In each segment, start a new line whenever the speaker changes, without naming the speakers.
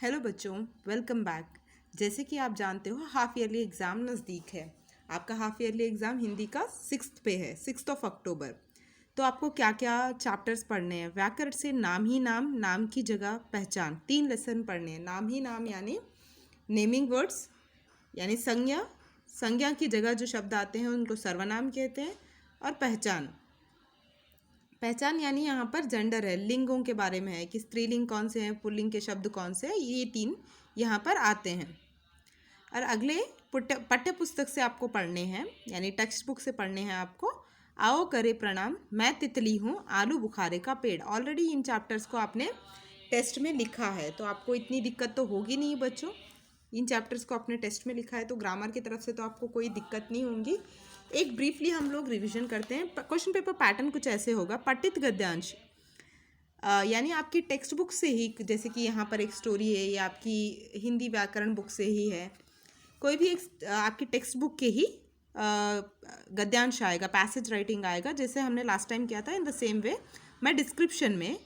Hello बच्चों, welcome back. जैसे कि आप जानते हो हाफ ईयरली एग्ज़ाम नज़दीक है। आपका हाफ ईयरली एग्ज़ाम हिंदी का 6th पे है, 6 अक्टूबर। तो आपको क्या क्या चैप्टर्स पढ़ने हैं? व्याकरण से नाम ही नाम, नाम की जगह पहचान, 3 लेसन पढ़ने हैं। नाम ही नाम यानी नेमिंग वर्ड्स, यानी संज्ञा, संज्ञा की जगह जो शब्द आते हैं उनको सर्वनाम कहते हैं। और पहचान, पहचान यानी यहाँ पर जेंडर है, लिंगों के बारे में है कि स्त्रीलिंग कौन से हैं, पुल्लिंग के शब्द कौन से हैं, ये 3 यहाँ पर आते हैं। और अगले पाठ्य पुस्तक से आपको पढ़ने हैं, यानी टेक्स्ट बुक से पढ़ने हैं आपको। आओ करे प्रणाम, मैं तितली हूँ, आलू बुखारे का पेड़। ऑलरेडी इन चैप्टर्स को आपने टेस्ट में लिखा है, तो आपको इतनी दिक्कत तो होगी नहीं बच्चों। इन चैप्टर्स को आपने टेस्ट में लिखा है तो ग्रामर की तरफ से तो आपको कोई दिक्कत नहीं होगी। एक ब्रीफली हम लोग रिवीजन करते हैं। क्वेश्चन पेपर पैटर्न कुछ ऐसे होगा। पठित गद्यांश यानी आपकी टेक्स्ट बुक से ही, जैसे कि यहाँ पर एक स्टोरी है, ये आपकी हिंदी व्याकरण बुक से ही है, कोई भी एक आपकी टेक्स्ट बुक के ही गद्यांश आएगा, पैसेज राइटिंग आएगा, जैसे हमने लास्ट टाइम किया था। इन द सेम वे मैं डिस्क्रिप्शन में,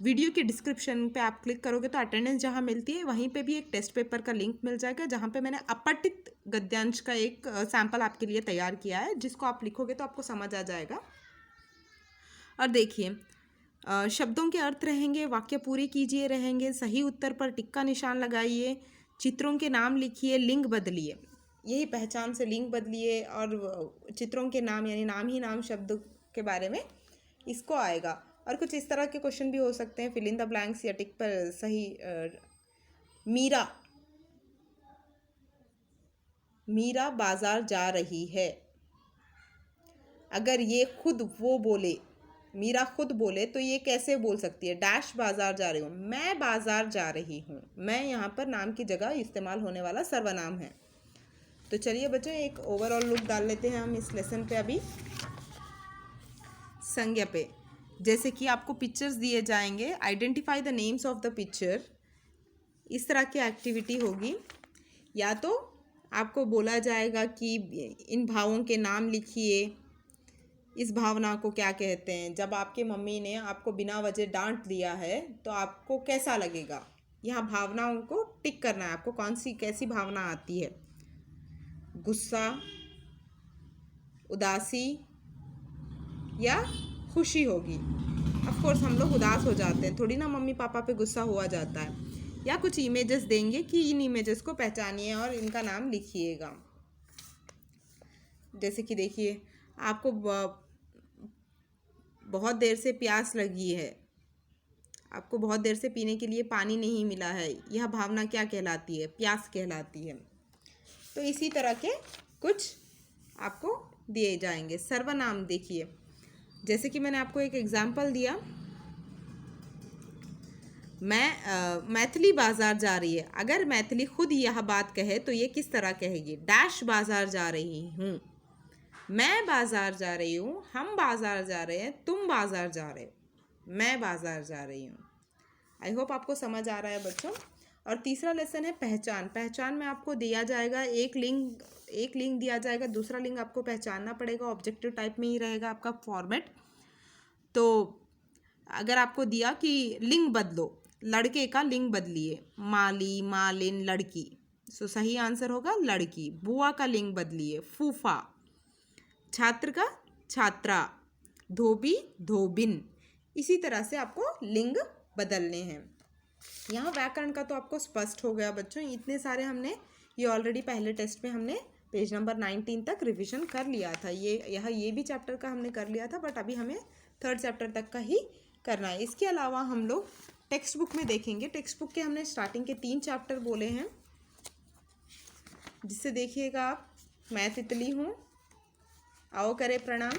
वीडियो के डिस्क्रिप्शन पे आप क्लिक करोगे तो अटेंडेंस जहाँ मिलती है वहीं पे भी एक टेस्ट पेपर का लिंक मिल जाएगा, जहाँ पे मैंने अपठित गद्यांश का एक सैंपल आपके लिए तैयार किया है, जिसको आप लिखोगे तो आपको समझ आ जाएगा। और देखिए, शब्दों के अर्थ रहेंगे, वाक्य पूरे कीजिए रहेंगे, सही उत्तर पर टिक का निशान लगाइए, चित्रों के नाम लिखिए, लिंग बदलिए। यही पहचान से लिंग बदलिए और चित्रों के नाम यानी नाम ही नाम शब्द के बारे में इसको आएगा। और कुछ इस तरह के क्वेश्चन भी हो सकते हैं, फिल इन द ब्लैंक्स या टिक पर सही। मीरा बाजार जा रही है। अगर ये खुद वो बोले, मीरा खुद बोले, तो ये कैसे बोल सकती है? डैश बाजार जा रही हूँ, मैं बाजार जा रही हूँ। मैं यहाँ पर नाम की जगह इस्तेमाल होने वाला सर्वनाम है। तो चलिए बच्चों, एक ओवरऑल लुक डाल लेते हैं हम इस लेसन पे। अभी संज्ञा पे, जैसे कि आपको पिक्चर्स दिए जाएंगे, identify the names of the picture, इस तरह की एक्टिविटी होगी। या तो आपको बोला जाएगा कि इन भावों के नाम लिखिए, इस भावना को क्या कहते हैं। जब आपके मम्मी ने आपको बिना वजह डांट दिया है तो आपको कैसा लगेगा? यहाँ भावनाओं को टिक करना है आपको, कौन सी कैसी भावना आती है। गुस्सा, उदासी या खुशी होगी। ऑफ कोर्स हम लोग उदास हो जाते हैं, थोड़ी ना मम्मी पापा पे गुस्सा हुआ जाता है। या कुछ इमेजेस देंगे कि इन इमेजेस को पहचानिए और इनका नाम लिखिएगा। जैसे कि देखिए, आपको बहुत देर से प्यास लगी है, आपको बहुत देर से पीने के लिए पानी नहीं मिला है, यह भावना क्या कहलाती है? प्यास कहलाती है। तो इसी तरह के कुछ आपको दिए जाएंगे। सर्वनाम देखिए, जैसे कि मैंने आपको एक एग्जाम्पल दिया, मैथिली बाजार जा रही है। अगर मैथिली खुद यह बात कहे तो ये किस तरह कहेगी? डैश बाजार जा रही हूँ, मैं बाजार जा रही हूँ, हम बाजार जा रहे हैं, तुम बाजार जा रहे हो, मैं बाजार जा रही हूँ। आई होप आपको समझ आ रहा है बच्चों। और तीसरा लेसन है पहचान। पहचान में आपको दिया जाएगा एक लिंग दिया जाएगा, दूसरा लिंग आपको पहचानना पड़ेगा। ऑब्जेक्टिव टाइप में ही रहेगा आपका फॉर्मेट। तो अगर आपको दिया कि लिंग बदलो, लड़के का लिंग बदलिए, माली, मालिन, लड़की, सो सही आंसर होगा लड़की। बुआ का लिंग बदलिए, फूफा। छात्र का छात्रा, धोबी, धोबिन। इसी तरह से आपको लिंग बदलने हैं। यहाँ व्याकरण का तो आपको स्पष्ट हो गया बच्चों। इतने सारे हमने ये ऑलरेडी पहले टेस्ट में हमने पेज नंबर 19 तक रिवीजन कर लिया था। ये भी चैप्टर का हमने कर लिया था, बट अभी हमें 3rd चैप्टर तक का ही करना है। इसके अलावा हम लोग टेक्स्ट बुक में देखेंगे। टेक्स्ट बुक के हमने स्टार्टिंग के 3 चैप्टर बोले हैं, जिससे देखिएगा आप, मैं तितली हूँ, आओ करे प्रणाम।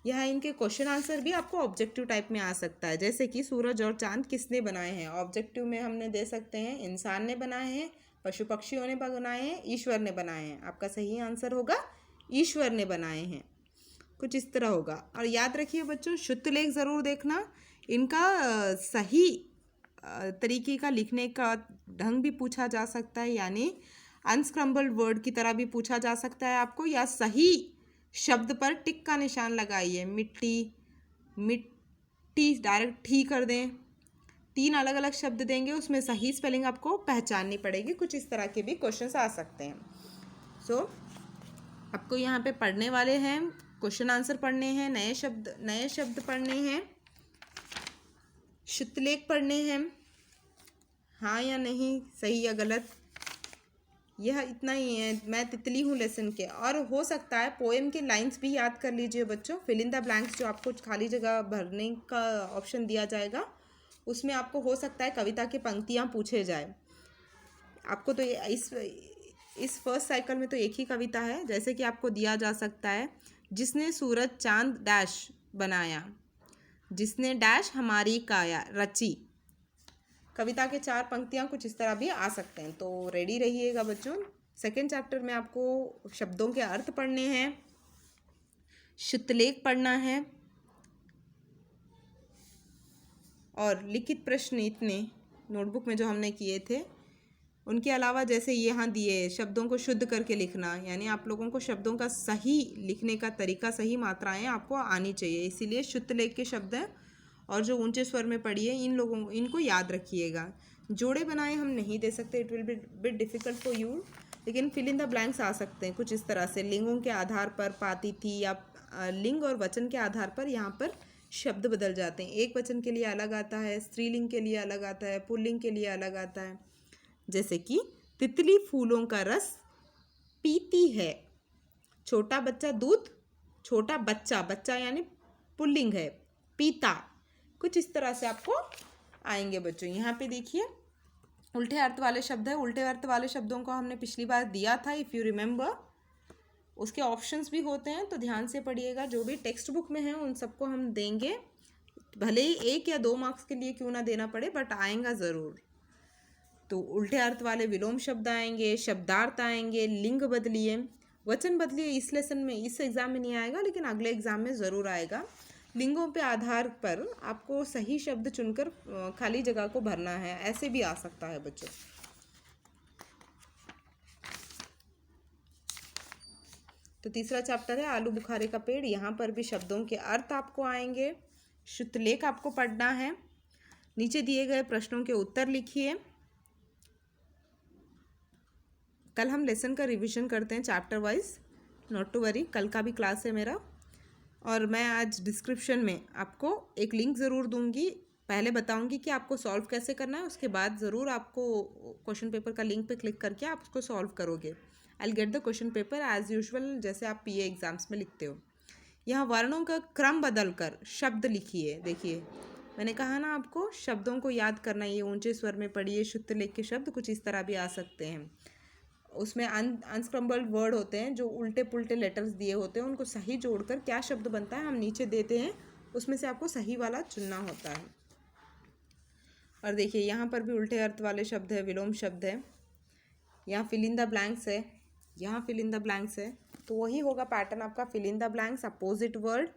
यह इनके क्वेश्चन आंसर भी आपको ऑब्जेक्टिव टाइप में आ सकता है, जैसे कि सूरज और चांद किसने बनाए हैं? ऑब्जेक्टिव में हमने दे सकते हैं इंसान ने बनाए हैं, पशु पक्षियों ने बनाए हैं, ईश्वर ने बनाए हैं। आपका सही आंसर होगा ईश्वर ने बनाए हैं। कुछ इस तरह होगा। और याद रखिए बच्चों, शुद्ध लेख ज़रूर देखना। इनका सही तरीके का लिखने का ढंग भी पूछा जा सकता है, यानी अनस्क्रम्बल्ड वर्ड की तरह भी पूछा जा सकता है आपको, या सही शब्द पर टिक का निशान लगाइए। मिट्टी, मिट्टी डायरेक्ट ठी कर दें, 3 अलग अलग शब्द देंगे, उसमें सही स्पेलिंग आपको पहचाननी पड़ेगी। कुछ इस तरह के भी क्वेश्चंस आ सकते हैं। सो आपको यहाँ पे पढ़ने वाले हैं, क्वेश्चन आंसर पढ़ने हैं, नए शब्द पढ़ने हैं, शुतलेख पढ़ने हैं, हाँ या नहीं, सही या गलत, यह इतना ही है। मैं तितली हूँ लेसन के। और हो सकता है पोएम के लाइंस भी याद कर लीजिए बच्चों। फिल इन द ब्लैंक्स जो आपको खाली जगह भरने का ऑप्शन दिया जाएगा, उसमें आपको हो सकता है कविता की पंक्तियाँ पूछे जाए। आपको तो इस फर्स्ट साइकिल में तो एक ही कविता है। जैसे कि आपको दिया जा सकता है, जिसने सूरज चांद डैश बनाया, जिसने डैश हमारी काया रची। कविता के 4 पंक्तियाँ कुछ इस तरह भी आ सकते हैं। तो रेडी रहिएगा बच्चों। सेकेंड चैप्टर में आपको शब्दों के अर्थ पढ़ने हैं, शुतलेख पढ़ना है और लिखित प्रश्न इतने नोटबुक में जो हमने किए थे उनके अलावा जैसे यहाँ दिए शब्दों को शुद्ध करके लिखना, यानी आप लोगों को शब्दों का सही लिखने का तरीका, सही मात्राएं आपको आनी चाहिए। इसीलिए शुद्धलेख के शब्द हैं और जो ऊंचे स्वर में पढ़िए इनको याद रखिएगा। जोड़े बनाए हम नहीं दे सकते, it will be bit difficult for you, लेकिन फिल इन द ब्लैंक्स आ सकते हैं कुछ इस तरह से। लिंगों के आधार पर पाती थी या लिंग और वचन के आधार पर यहाँ पर शब्द बदल जाते हैं। एक वचन के लिए अलग आता है, स्त्रीलिंग के लिए अलग आता है, पुल्लिंग के लिए अलग आता है। जैसे कि तितली फूलों का रस पीती है, छोटा बच्चा दूध, छोटा बच्चा, बच्चा यानी पुल्लिंग है, पीता। कुछ इस तरह से आपको आएंगे बच्चों। यहाँ पे देखिए उल्टे अर्थ वाले शब्द है। उल्टे अर्थ वाले शब्दों को हमने पिछली बार दिया था, इफ़ यू रिमेंबर। उसके ऑप्शंस भी होते हैं, तो ध्यान से पढ़िएगा। जो भी टेक्स्ट बुक में है उन सबको हम देंगे, भले ही 1 या 2 मार्क्स के लिए क्यों ना देना पड़े, बट आएगा ज़रूर। तो उल्टे अर्थ वाले विलोम शब्द आएंगे, शब्दार्थ आएंगे, लिंग बदलिए, वचन बदलिए। इस लेसन में, इस एग्ज़ाम में नहीं आएगा, लेकिन अगले एग्ज़ाम में ज़रूर आएगा। लिंगों पे आधार पर आपको सही शब्द चुनकर खाली जगह को भरना है, ऐसे भी आ सकता है बच्चों। तो तीसरा चैप्टर है आलू बुखारे का पेड़। यहाँ पर भी शब्दों के अर्थ आपको आएंगे, शुद्धलेख आपको पढ़ना है। नीचे दिए गए प्रश्नों के उत्तर लिखिए। कल हम लेसन का रिवीजन करते हैं chapter wise, not to worry. कल का भी क्लास है मेरा, और मैं आज डिस्क्रिप्शन में आपको एक लिंक ज़रूर दूंगी। पहले बताऊंगी कि आपको सॉल्व कैसे करना है, उसके बाद ज़रूर आपको क्वेश्चन पेपर का लिंक पे क्लिक करके आप उसको सॉल्व करोगे। I will get the question paper as usual, जैसे आप पीए एग्ज़ाम्स में लिखते हो। यहाँ वर्णों का क्रम बदल कर शब्द लिखिए। देखिए मैंने कहा ना आपको शब्दों को याद करना, ये ऊंचे स्वर में पढ़िए। शुद्धलेख के शब्द कुछ इस तरह भी आ सकते हैं। उसमें अनस्क्रम्बल्ड वर्ड होते हैं, जो उल्टे पुल्टे लेटर्स दिए होते हैं, उनको सही जोड़कर क्या शब्द बनता है हम नीचे देते हैं, उसमें से आपको सही वाला चुनना होता है। और देखिए यहाँ पर भी उल्टे अर्थ वाले शब्द है, विलोम शब्द है। यहाँ फिल इन द ब्लैंक्स है, यहाँ फिल इन द ब्लैंक्स है। तो वही होगा पैटर्न आपका, fill in the blanks, opposite word.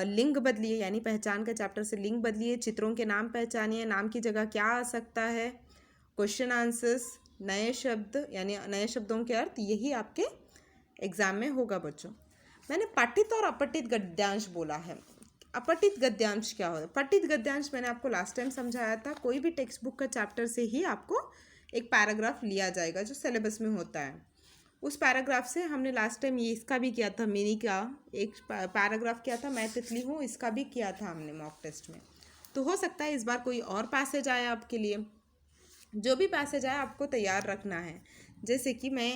लिंग बदलिए, यानी पहचान का चैप्टर से लिंग बदलिए। चित्रों के नाम पहचानिए, नाम की जगह क्या आ सकता है। क्वेश्चन आंसर्स, नए शब्द यानी नए शब्दों के अर्थ, यही आपके एग्जाम में होगा बच्चों। मैंने पठित और अपठित गद्यांश बोला है। अपठित गद्यांश क्या होता है? पठित गद्यांश मैंने आपको लास्ट टाइम समझाया था। कोई भी टेक्स्ट बुक का चैप्टर से ही आपको एक पैराग्राफ लिया जाएगा जो सिलेबस में होता है। उस पैराग्राफ से हमने लास्ट टाइम ये इसका भी किया था, मिनी का एक पैराग्राफ किया था, मैं तितली हूँ, इसका भी किया था हमने मॉक टेस्ट में। तो हो सकता है इस बार कोई और पैसेज आए आपके लिए। जो भी पैसेज आए आपको तैयार रखना है। जैसे कि मैं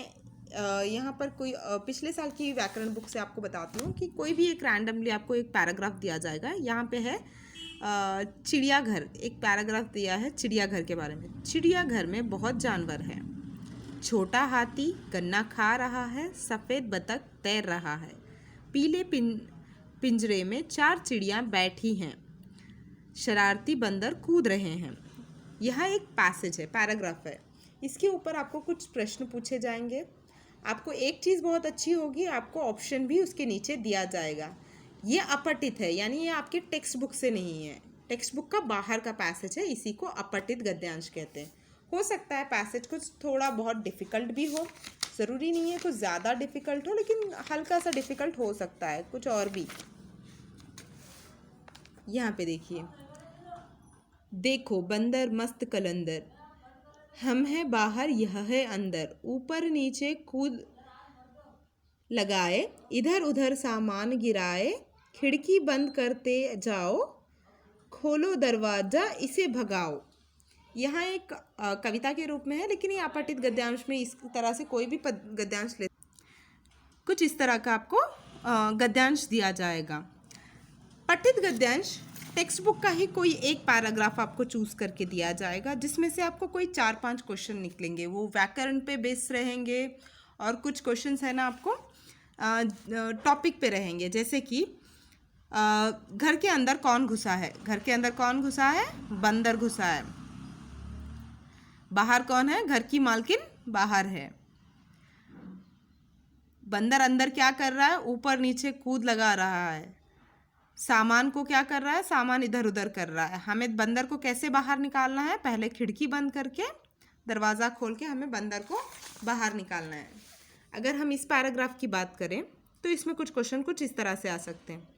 यहाँ पर कोई पिछले साल की व्याकरण बुक से आपको बताती हूँ कि कोई भी एक रैंडमली आपको एक पैराग्राफ दिया जाएगा। यहाँ पे है चिड़ियाघर, एक पैराग्राफ दिया है चिड़ियाघर के बारे में। चिड़ियाघर में बहुत जानवर हैं, छोटा हाथी गन्ना खा रहा है, सफ़ेद बतख तैर रहा है, पीले पिंजरे में 4 चिड़ियाँ बैठी हैं, शरारती बंदर कूद रहे हैं। यह एक पैसेज है, पैराग्राफ है। इसके ऊपर आपको कुछ प्रश्न पूछे जाएंगे। आपको एक चीज़ बहुत अच्छी होगी, आपको ऑप्शन भी उसके नीचे दिया जाएगा। ये अपठित है, यानी ये आपके टेक्स्ट बुक से नहीं है, टेक्स्ट बुक का बाहर का पैसेज है, इसी को अपठित गद्यांश कहते हैं। हो सकता है पैसेज कुछ थोड़ा बहुत डिफ़िकल्ट भी हो, ज़रूरी नहीं है कुछ ज़्यादा डिफ़िकल्ट हो, लेकिन हल्का सा डिफ़िकल्ट हो सकता है कुछ और भी। यहाँ पे देखिए, देखो बंदर मस्त कलंदर, हम है बाहर यह है अंदर, ऊपर नीचे कूद लगाए, इधर उधर सामान गिराए, खिड़की बंद करते जाओ, खोलो दरवाजा इसे भगाओ। यहाँ एक कविता के रूप में है, लेकिन ये अपठित गद्यांश में इस तरह से कोई भी गद्यांश ले, कुछ इस तरह का आपको गद्यांश दिया जाएगा। पठित गद्यांश टेक्स्ट बुक का ही कोई एक पैराग्राफ आपको चूज करके दिया जाएगा, जिसमें से आपको कोई 4-5 क्वेश्चन निकलेंगे। वो व्याकरण पे बेस रहेंगे और कुछ क्वेश्चंस है ना आपको टॉपिक पे रहेंगे। जैसे कि घर के अंदर कौन घुसा है, घर के अंदर कौन घुसा है, बंदर घुसा है। बाहर कौन है, घर की मालकिन बाहर है। बंदर अंदर क्या कर रहा है, ऊपर नीचे कूद लगा रहा है। सामान को क्या कर रहा है, सामान इधर उधर कर रहा है। हमें बंदर को कैसे बाहर निकालना है, पहले खिड़की बंद करके दरवाज़ा खोल के हमें बंदर को बाहर निकालना है। अगर हम इस पैराग्राफ की बात करें तो इसमें कुछ क्वेश्चन कुछ इस तरह से आ सकते हैं।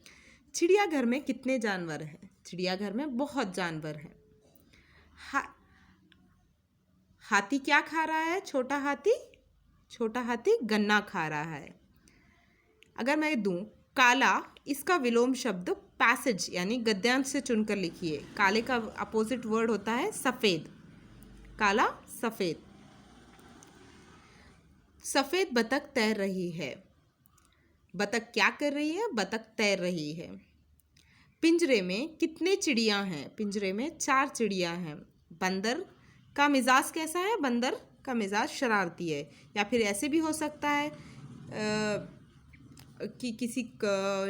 चिड़ियाघर में कितने जानवर हैं, चिड़ियाघर में बहुत जानवर हैं। हाथी क्या खा रहा है, छोटा हाथी गन्ना खा रहा है। अगर मैं दूं काला, इसका विलोम शब्द पैसेज यानी गद्यांश से चुनकर लिखिए। काले का अपोजिट वर्ड होता है सफ़ेद, काला सफ़ेद। सफ़ेद बतख तैर रही है, बतख क्या कर रही है, बतख तैर रही है। पिंजरे में कितने चिड़िया हैं, पिंजरे में 4 चिड़िया हैं। बंदर का मिजाज कैसा है, बंदर का मिजाज शरारती है। या फिर ऐसे भी हो सकता है कि किसी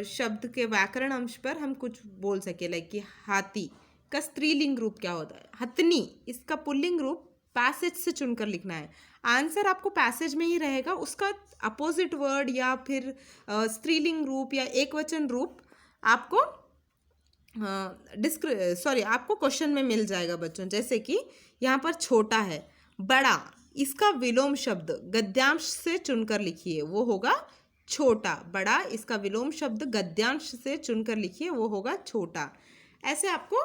शब्द के व्याकरण अंश पर हम कुछ बोल सके, लाइक कि हाथी का स्त्रीलिंग रूप क्या होता है, हथनी, इसका पुल्लिंग रूप पैसेज से चुनकर लिखना है। आंसर आपको पैसेज में ही रहेगा, उसका अपोजिट वर्ड या फिर स्त्रीलिंग रूप या एकवचन रूप आपको आपको क्वेश्चन में मिल जाएगा बच्चों। जैसे कि यहाँ पर छोटा है, बड़ा, इसका विलोम शब्द गद्यांश से चुनकर लिखिए, वो होगा छोटा। बड़ा, इसका विलोम शब्द गद्यांश से चुनकर लिखिए, वो होगा छोटा। ऐसे आपको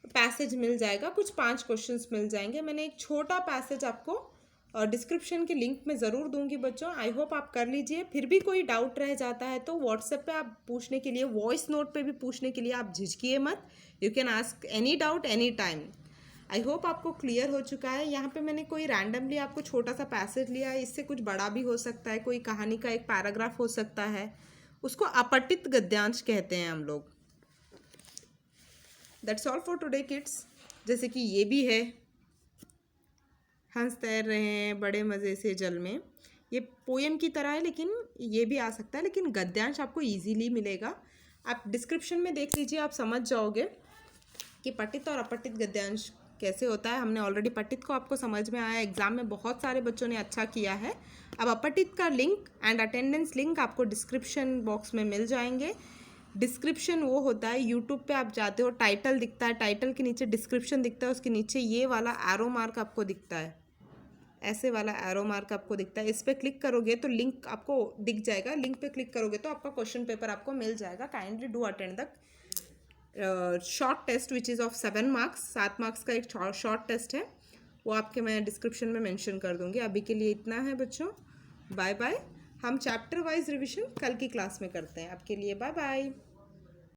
पैसेज मिल जाएगा, कुछ 5 क्वेश्चंस मिल जाएंगे। मैंने एक छोटा पैसेज आपको डिस्क्रिप्शन के लिंक में ज़रूर दूंगी बच्चों, आई होप आप कर लीजिए। फिर भी कोई डाउट रह जाता है तो व्हाट्सएप पे आप पूछने के लिए, वॉइस नोट पे भी पूछने के लिए आप झिझकिए मत। You can ask any doubt any time. I hope आपको क्लियर हो चुका है। यहाँ पे मैंने कोई रैंडमली आपको छोटा सा पैसेज लिया है, इससे कुछ बड़ा भी हो सकता है, कोई कहानी का एक पैराग्राफ हो सकता है, उसको अपठित गद्यांश कहते हैं हम लोग। That's all for today kids. जैसे कि ये भी है, हंस तैर रहे हैं बड़े मज़े से जल में। ये पोएम की तरह है, लेकिन ये भी आ सकता है, लेकिन गद्यांश आपको इजीली मिलेगा। आप डिस्क्रिप्शन में देख लीजिए, आप समझ जाओगे कि पठित और अपठित गद्यांश कैसे होता है। हमने ऑलरेडी पठित को आपको समझ में आया, एग्जाम में बहुत सारे बच्चों ने अच्छा किया है। अब अपठित का लिंक एंड अटेंडेंस लिंक आपको डिस्क्रिप्शन बॉक्स में मिल जाएंगे। डिस्क्रिप्शन वो होता है, यूट्यूब पे आप जाते हो, टाइटल दिखता है, टाइटल के नीचे डिस्क्रिप्शन दिखता है, उसके नीचे ये वाला एरो मार्क आपको दिखता है, ऐसे वाला एरो मार्क आपको दिखता है। इस पर क्लिक करोगे तो लिंक आपको दिख जाएगा, लिंक पे क्लिक करोगे तो आपका क्वेश्चन पेपर आपको मिल जाएगा। Kindly do attend the short test which is of 7 marks. 7 marks का एक शॉर्ट टेस्ट है, वो आपके मैं डिस्क्रिप्शन में मेंशन कर दूंगी। अभी के लिए इतना है बच्चों, बाय बाय। हम चैप्टर वाइज रिविजन कल की क्लास में करते हैं। आपके लिए बाय बाय।